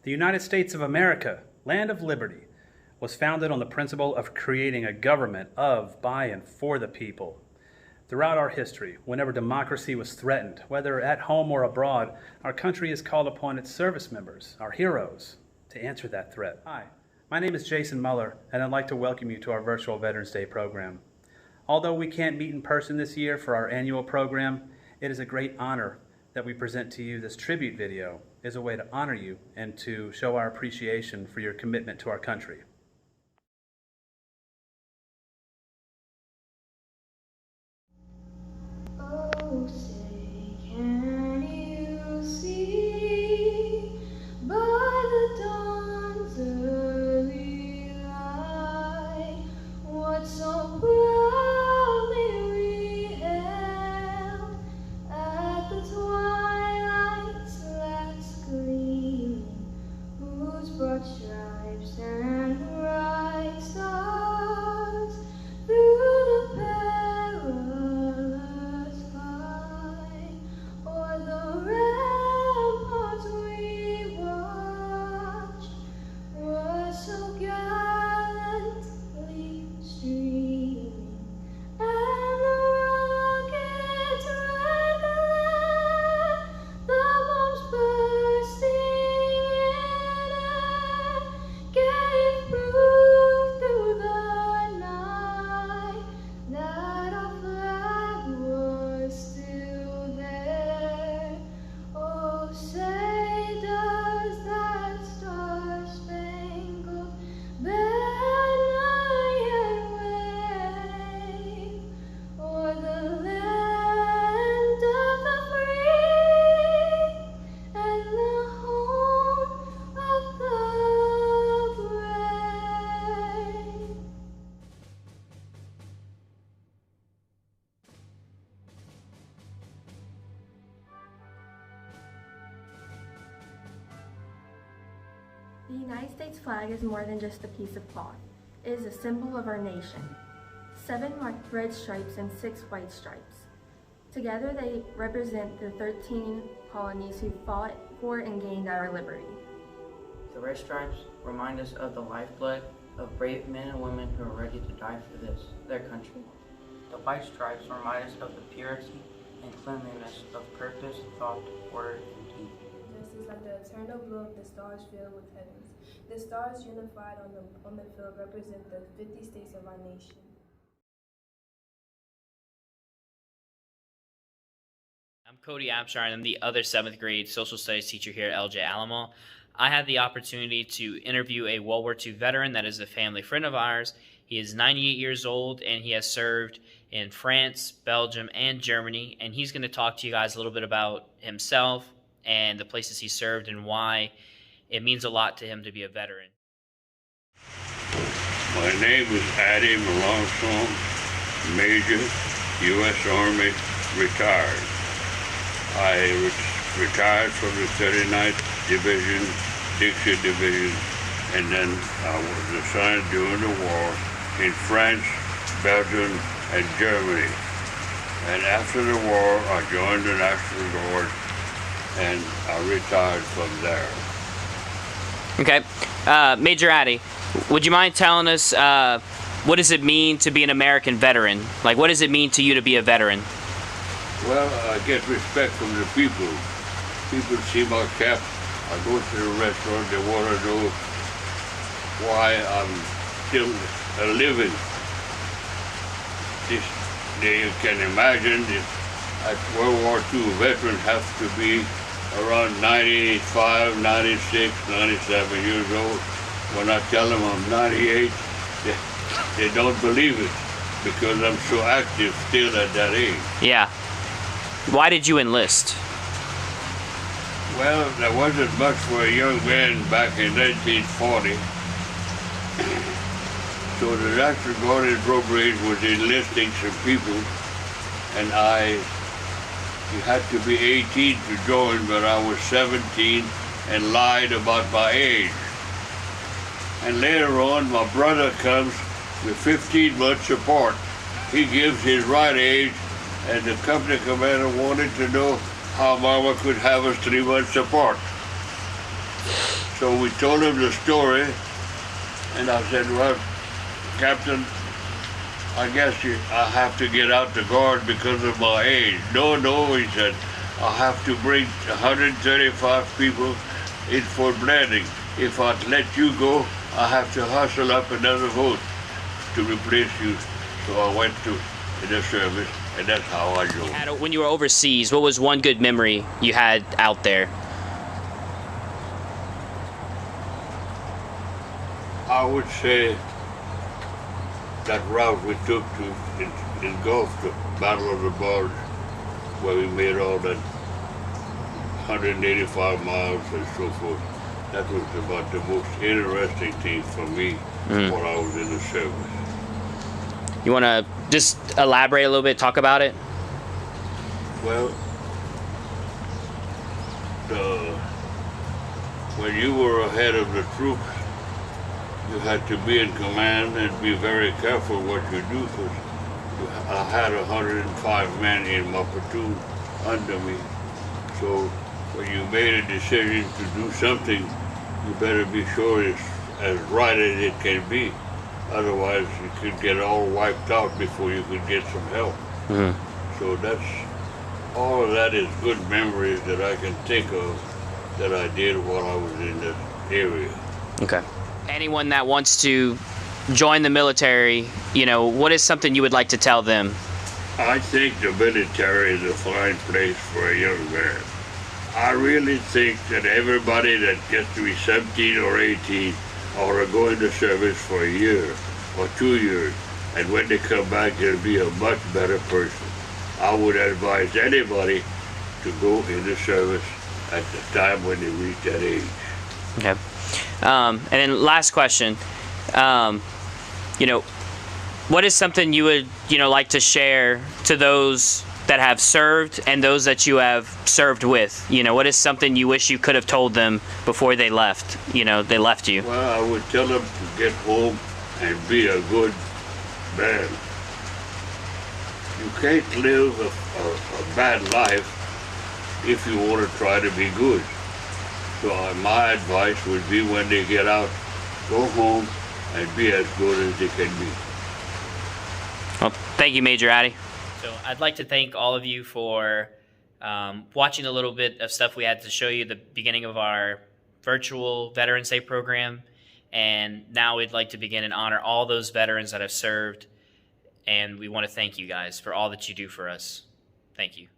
The United States of America, land of liberty, was founded on the principle of creating a government of, by, and for the people. Throughout our history, whenever democracy was threatened, whether at home or abroad, our country has called upon its service members, our heroes, to answer that threat. Hi, my name is Jason Muller, and I'd like to welcome you to our virtual Veterans Day program. Although we can't meet in person this year for our annual program, it is a great honor that we present to you this tribute video as a way to honor you and to show our appreciation for your commitment to our country. Oh, say, can you see by the dawn's early light what so proudly we hailed at the twilight's last gleaming, whose broad stripes and bright stars through the perilous fight o'er the ramparts we watched were so gallantly streaming, and the rockets red glare, the bombs bursting in air, gave proof through the night that our flag was still there. Oh, say does that star-spangled banner yet wave o'er the land of the free and the home of the brave? The United States flag is more than just a piece of cloth. It is a symbol of our nation. 7 red stripes and 6 white stripes. Together they represent the 13 colonies who fought for and gained our liberty. The red stripes remind us of the lifeblood of brave men and women who are ready to die for this, their country. The white stripes remind us of the purity and cleanliness of purpose, thought, word, and deed. This is like the eternal blue of the stars filled with heavens. The stars unified on the field represent the 50 states of our nation. I'm Cody Abshire, and I'm the other 7th grade social studies teacher here at LJ Alleman. I had the opportunity to interview a World War II veteran that is a family friend of ours. He is 98 years old, and he has served in France, Belgium, and Germany, and he's going to talk to you guys a little bit about himself and the places he served and why it means a lot to him to be a veteran. My name is Alleman, Major, U.S. Army, retired. I retired from the 39th Division, Dixie Division, and then I was assigned during the war in France, Belgium, and Germany. And after the war, I joined the National Guard, and I retired from there. Okay. Major Addy, would you mind telling us what does it mean to be an American veteran? Like, what does it mean to you to be a veteran? Well, I get respect from the people. People see my cap. I go to the restaurant, they want to know why I'm still living. You can imagine that World War II veterans have to be around 95, 96, 97 years old. When I tell them I'm 98, they don't believe it because I'm so active still at that age. Yeah. Why did you enlist? Well, there wasn't much for a young man back in 1940. So the National Guard Appropriate was enlisting some people, and you had to be 18 to join, but I was 17 and lied about my age. And later on, my brother comes with 15 months support. He gives his right age, and the company commander wanted to know how Mama could have us 3 months support. So So we told him the story, and I said, well, Captain, I guess I have to get out the guard because of my age. No, he said, I have to bring 135 people in for landing. If I let you go, I have to hustle up another vote to replace you. So I went to the service, and that's how I joined. When you were overseas, what was one good memory you had out there? I would say that route we took to engulf the Battle of the Bulge, where we made all that 185 miles and so forth. That was about the most interesting thing for me while I was in the service. You want to just elaborate a little bit, talk about it? Well, when you were ahead of the troops, you had to be in command and be very careful what you do, because I had 105 men in my platoon under me. So when you made a decision to do something, you better be sure it's as right as it can be. Otherwise, you could get all wiped out before you could get some help. So all of that is good memories that I can think of that I did while I was in that area. Okay. Anyone that wants to join the military, what is something you would like to tell them? I think the military is a fine place for a young man. I really think that everybody that gets to be 17 or 18 ought to go into service for a year or 2 years, and when they come back, they'll be a much better person. I would advise anybody to go into service at the time when they reach that age. Okay. And then last question, what is something you would, like to share to those that have served and those that you have served with? What is something you wish you could have told them before they left? They left you. Well, I would tell them to get home and be a good man. You can't live a bad life if you want to try to be good. So my advice would be, when they get out, go home and be as good as they can be. Well, thank you, Major Addy. So I'd like to thank all of you for watching a little bit of stuff we had to show you at the beginning of our virtual Veterans Day program. And now we'd like to begin and honor all those veterans that have served. And we want to thank you guys for all that you do for us. Thank you.